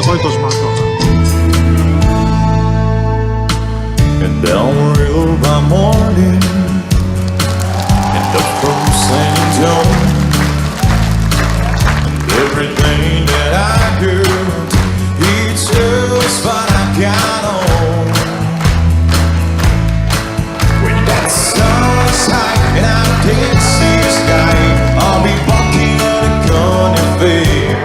거의 더 좀 할까? And Amarillo by morning, and up from San Antonio, and everything that I do, it's just what I got on. When that sun's high and I can't see the sky, I'll be walking on a gun and fade.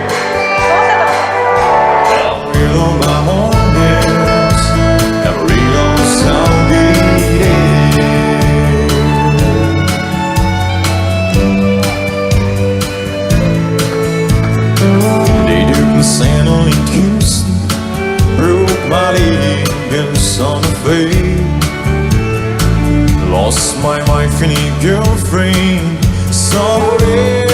Amarillo by mornings, Amarillo sound beating. They do Santa and Houston, broke my leg in Santa Fe. Lost my wife and a girlfriend somewhere